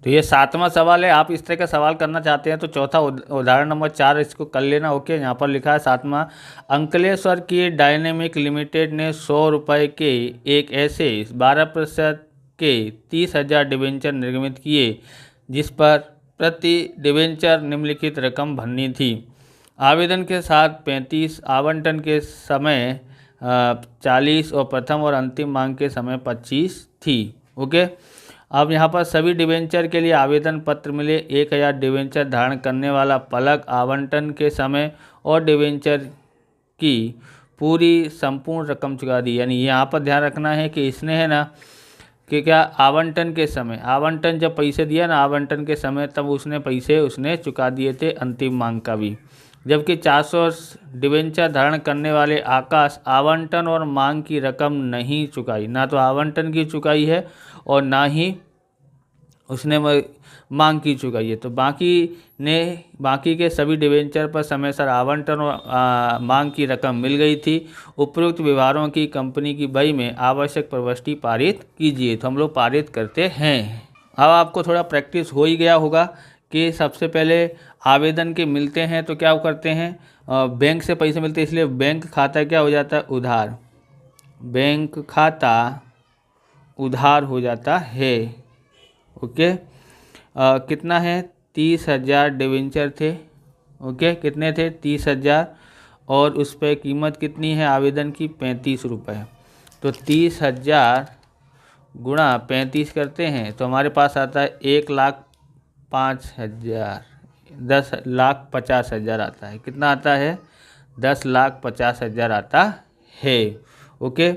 तो ये 7वां सवाल है। आप इस तरह का सवाल करना चाहते हैं तो चौथा उदाहरण नंबर 4 इसको कर लेना। ओके, यहाँ पर लिखा है 7वां, अंकलेश्वर की डायनेमिक लिमिटेड ने 100 रुपये के एक ऐसे 12% के 30,000 डिबेंचर निर्मित किए जिस पर प्रति डिबेंचर निम्नलिखित रकम भरनी थी। आवेदन के साथ 35, आवंटन के समय 40 और प्रथम और अंतिम मांग के समय 25 थी। ओके, अब यहाँ पर सभी डिबेंचर के लिए आवेदन पत्र मिले। 1000 डिबेंचर धारण करने वाला पलक आवंटन के समय और डिबेंचर की पूरी संपूर्ण रकम चुका दी। यानी यहाँ पर ध्यान रखना है कि इसने है ना कि क्या आवंटन के समय, आवंटन जब पैसे दिया ना आवंटन के समय, तब उसने पैसे उसने चुका दिए थे अंतिम मांग का भी। जबकि 400 डिबेंचर धारण करने वाले आकाश आवंटन और मांग की रकम नहीं चुकाई, ना तो आवंटन की चुकाई है और ना ही उसने मांग की चुकाई है। तो बाकी के सभी डिबेंचर पर समय सर आवंटन और मांग की रकम मिल गई थी। उपरोक्त व्यवहारों की कंपनी की बही में आवश्यक प्रविष्टि पारित कीजिए। तो हम लोग पारित करते हैं। अब आपको थोड़ा प्रैक्टिस हो ही गया होगा कि सबसे पहले आवेदन के मिलते हैं तो क्या करते हैं, बैंक से पैसे मिलते हैं, इसलिए बैंक खाता क्या हो जाता है, उधार। बैंक खाता उधार हो जाता है। ओके, कितना है, 30,000 डिबेंचर थे। ओके, कितने थे, 30,000, और उस पर कीमत कितनी है आवेदन की, 35 रुपये। तो 30,000 गुणा 35 करते हैं तो हमारे पास आता है 1,05,000, 10,50,000 आता है। कितना आता है, 10,50,000 आता है। ओके,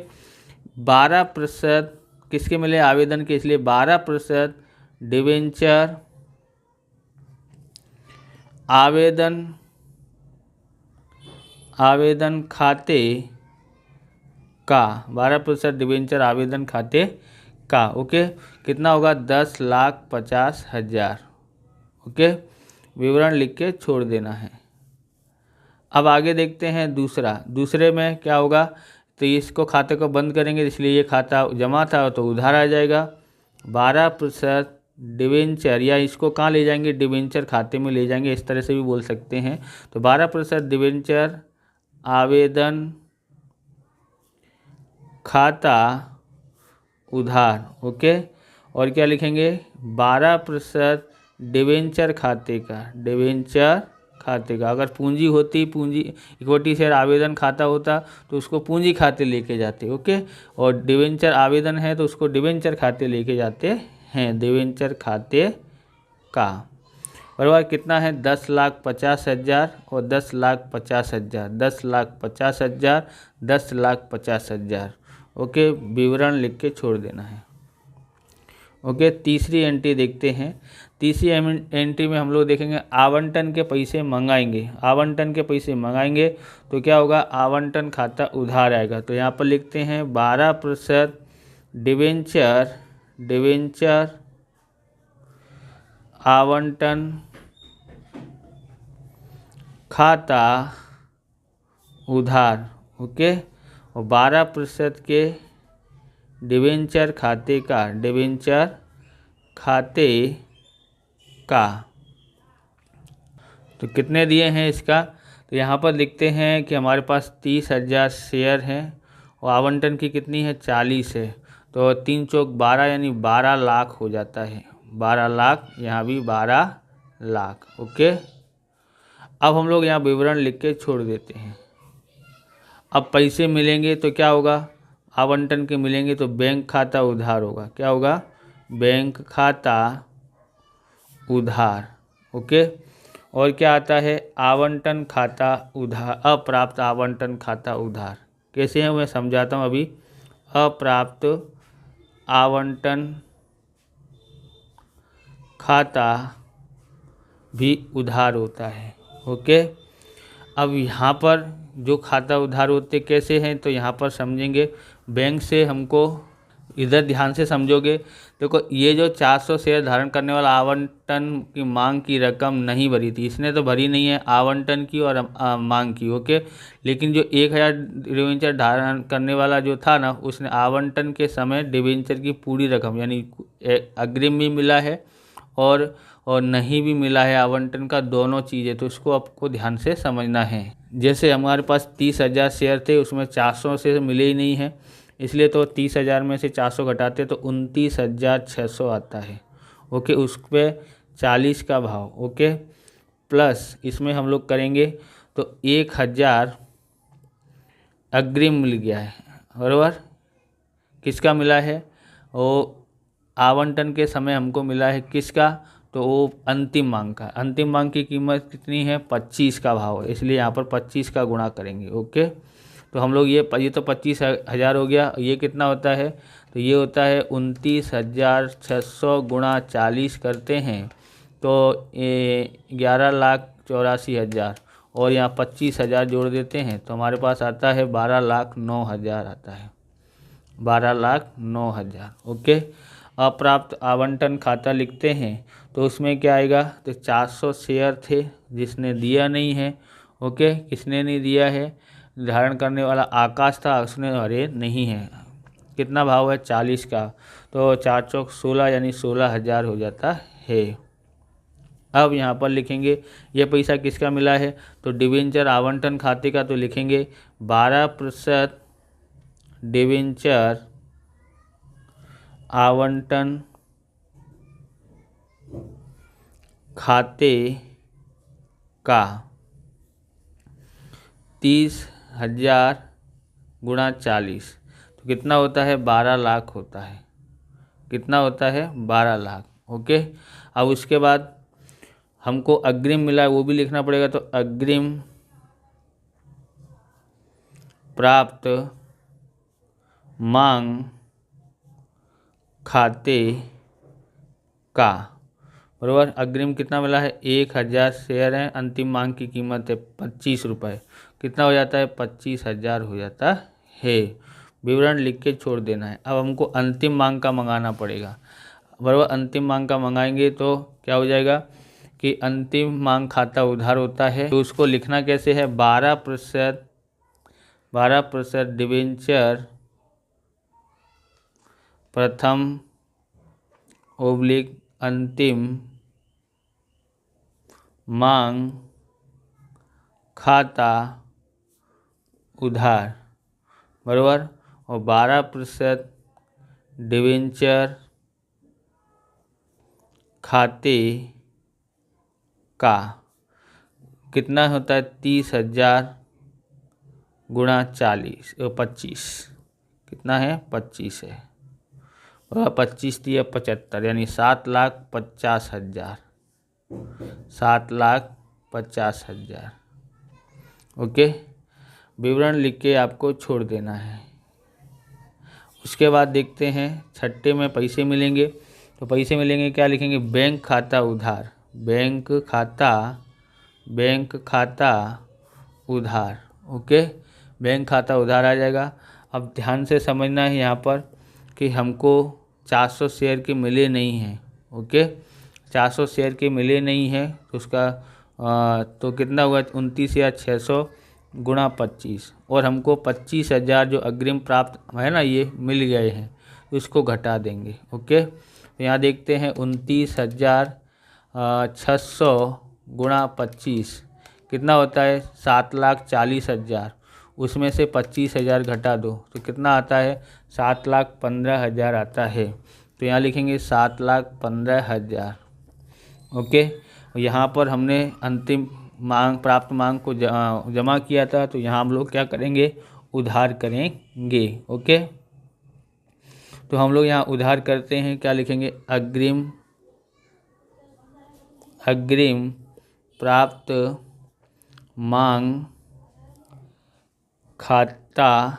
12% किसके मिले, आवेदन के, इसलिए 12% डिबेंचर आवेदन खाते का, 12% डिबेंचर आवेदन खाते का। ओके, कितना होगा, 10,50,000। ओके, विवरण लिख के छोड़ देना है। अब आगे देखते हैं दूसरे में क्या होगा। तो इसको खाते को बंद करेंगे, इसलिए ये खाता जमा था तो उधार आ जाएगा। 12% डिबेंचर, या इसको कहाँ ले जाएंगे, डिबेंचर खाते में ले जाएंगे, इस तरह से भी बोल सकते हैं। तो 12% डिबेंचर आवेदन खाता उधार। ओके, और क्या लिखेंगे, 12% डिबेंचर खाते का, डिबेंचर खाते का। अगर पूंजी होती, पूंजी इक्विटी शेयर आवेदन खाता होता तो उसको पूंजी खाते लेके जाते। ओके, और डिबेंचर आवेदन है तो उसको डिबेंचर खाते लेके जाते हैं, डिबेंचर खाते का। बराबर कितना है, 10,50,000 और 10,50,000, 10,50,000, 10,50,000। ओके, विवरण लिख के छोड़ देना है। ओके, तीसरी एंट्री देखते हैं। तीसरी एंट्री में हम लोग देखेंगे आवंटन के पैसे मंगाएंगे। आवंटन के पैसे मंगाएंगे तो क्या होगा, आवंटन खाता उधार आएगा। तो यहाँ पर लिखते हैं 12% डिबेंचर आवंटन खाता उधार। ओके, और 12% के डिबेंचर खाते का, डिबेंचर खाते का। तो कितने दिए हैं इसका, तो यहाँ पर लिखते हैं कि हमारे पास 30,000 शेयर हैं और आवंटन की कितनी है, 40 है। तो 3 चौक 12 यानी 12 लाख हो जाता है, 12 लाख, यहाँ भी 12 लाख। ओके, अब हम लोग यहाँ विवरण लिख के छोड़ देते हैं। अब पैसे मिलेंगे तो क्या होगा, आवंटन के मिलेंगे तो बैंक खाता उधार होगा। क्या होगा, बैंक खाता उधार। ओके, और क्या आता है, आवंटन खाता उधार, अप्राप्त आवंटन खाता उधार। कैसे है मैं समझाता हूँ अभी। अप्राप्त आवंटन खाता भी उधार होता है। ओके, अब यहाँ पर जो खाता उधार होते कैसे हैं तो यहाँ पर समझेंगे। बैंक से हमको, इधर ध्यान से समझोगे, देखो ये जो 400 शेयर धारण करने वाला आवंटन की मांग की रकम नहीं भरी थी, इसने तो भरी नहीं है आवंटन की और मांग की। ओके, लेकिन जो 1000 डिबेंचर धारण करने वाला जो था ना, उसने आवंटन के समय डिबेंचर की पूरी रकम यानी अग्रिम भी मिला है और नहीं भी मिला है आवंटन का, दोनों चीज़ें, तो इसको आपको ध्यान से समझना है। जैसे हमारे पास 30,000 शेयर थे, उसमें 400 से मिले ही नहीं है, इसलिए तो 30,000 में से 400 घटाते तो 29,600 आता है। ओके, उस पर 40 का भाव। ओके, प्लस इसमें हम लोग करेंगे तो 1,000 अग्रिम मिल गया है, बराबर। किसका मिला है? वो आवंटन के समय हमको मिला है किसका? तो वो अंतिम मांग का। अंतिम मांग की कीमत कितनी है? 25 का भाव है, इसलिए यहाँ पर 25 का गुणा करेंगे। ओके, तो हम लोग ये तो 25,000 हो गया। ये कितना होता है? तो ये होता है 29,600 गुणा 40 करते हैं तो 11,84,000, और यहाँ 25,000 जोड़ देते हैं तो हमारे पास आता है 12,09,000 आता है, 12,09,000। ओके, अप्राप्त आवंटन खाता लिखते हैं तो उसमें क्या आएगा? तो 400 शेयर थे जिसने दिया नहीं है। ओके, किसने नहीं दिया है? धारण करने वाला आकाश था, उसने अरे नहीं है। कितना भाव है? 40 का, तो 4 चौक 16 यानी 16,000 हो जाता है। अब यहाँ पर लिखेंगे ये पैसा किसका मिला है? तो डिवेंचर आवंटन खाते का, तो लिखेंगे 12% डिवेंचर आवंटन खाते का 30,000 गुणा 40, तो कितना होता है? 12 लाख होता है। कितना होता है? 12 लाख। ओके, अब उसके बाद हमको अग्रिम मिला है वो भी लिखना पड़ेगा, तो अग्रिम प्राप्त मांग खाते का, बराबर। अग्रिम कितना मिला है? 1,000 शेयर है, अंतिम मांग की कीमत है 25 रुपये, कितना हो जाता है? 25,000 हो जाता है। विवरण लिख के छोड़ देना है। अब हमको अंतिम मांग का मंगाना पड़ेगा, बराबर। अंतिम मांग का मंगाएंगे तो क्या हो जाएगा कि अंतिम मांग खाता उधार होता है, तो उसको लिखना कैसे है? 12% डिवेंचर प्रथम ओब्लिक अंतिम मांग खाता उधार, बराबर। और 12% डिवेंचर खाते का कितना होता है? 30,000 गुणा 40 25, कितना है? 25 है, और 25 दिया 75 यानी 7,50,000, 7,50,000। ओके, विवरण लिख के आपको छोड़ देना है। उसके बाद देखते हैं छठे में पैसे मिलेंगे, तो पैसे मिलेंगे क्या लिखेंगे? बैंक खाता उधार, बैंक खाता उधार। ओके, बैंक खाता उधार आ जाएगा। अब ध्यान से समझना है यहाँ पर कि हमको 400 शेयर के मिले नहीं हैं। ओके, 400 शेयर के मिले नहीं हैं तो उसका तो कितना हुआ? 29,600 गुणा 25, और हमको 25,000 जो अग्रिम प्राप्त है ना, ये मिल गए हैं, तो इसको घटा देंगे। ओके, तो यहाँ देखते हैं 29,600 गुणा 25 कितना होता है? 7,40,000, उसमें से 25,000 घटा दो तो कितना आता है? 7,15,000 आता है। तो यहाँ लिखेंगे 7,15,000। ओके, यहाँ पर हमने अंतिम मांग प्राप्त मांग को जमा किया था, तो यहाँ हम लोग क्या करेंगे? उधार करेंगे। ओके, तो हम लोग यहाँ उधार करते हैं, क्या लिखेंगे? अग्रिम प्राप्त मांग खाता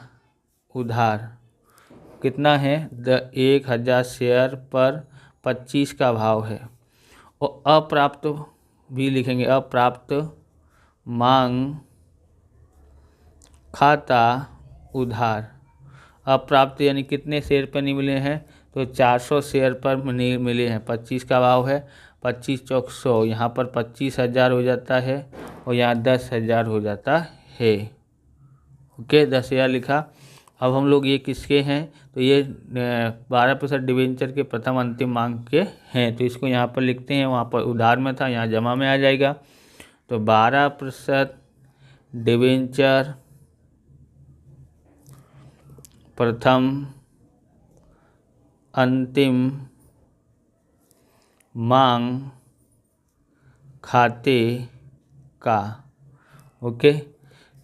उधार कितना है? 1,000 शेयर पर 25 का भाव है। और अप्राप्त भी लिखेंगे, अप्राप्त मांग खाता उधार। अप्राप्त यानी कितने शेयर पर नहीं मिले हैं? तो 400 शेयर पर नहीं मिले हैं, 25 का भाव है, 25 चौक 100, यहाँ पर 25,000 हो जाता है और यहाँ 10,000 हो जाता है। ओके, 10,000 लिखा। अब हम लोग ये किसके हैं, तो ये 12% डिबेंचर के प्रथम अंतिम मांग के हैं, तो इसको यहाँ पर लिखते हैं, वहाँ पर उधार में था, यहाँ जमा में आ जाएगा। तो 12% डिबेंचर प्रथम अंतिम मांग खाते का, ओके,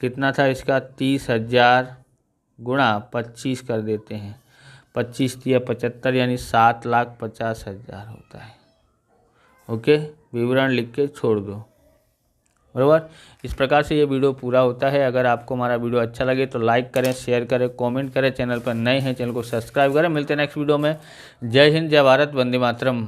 कितना था इसका, 30,000 गुणा 25 कर देते हैं, 25 या 75 यानी 7,50,000 होता है। ओके, विवरण लिख के छोड़ दो, बराबर। इस प्रकार से ये वीडियो पूरा होता है। अगर आपको हमारा वीडियो अच्छा लगे तो लाइक करें, शेयर करें, कमेंट करें, चैनल पर नए हैं चैनल को सब्सक्राइब करें। मिलते हैं नेक्स्ट वीडियो में। जय हिंद, जय भारत, वंदे मातरम।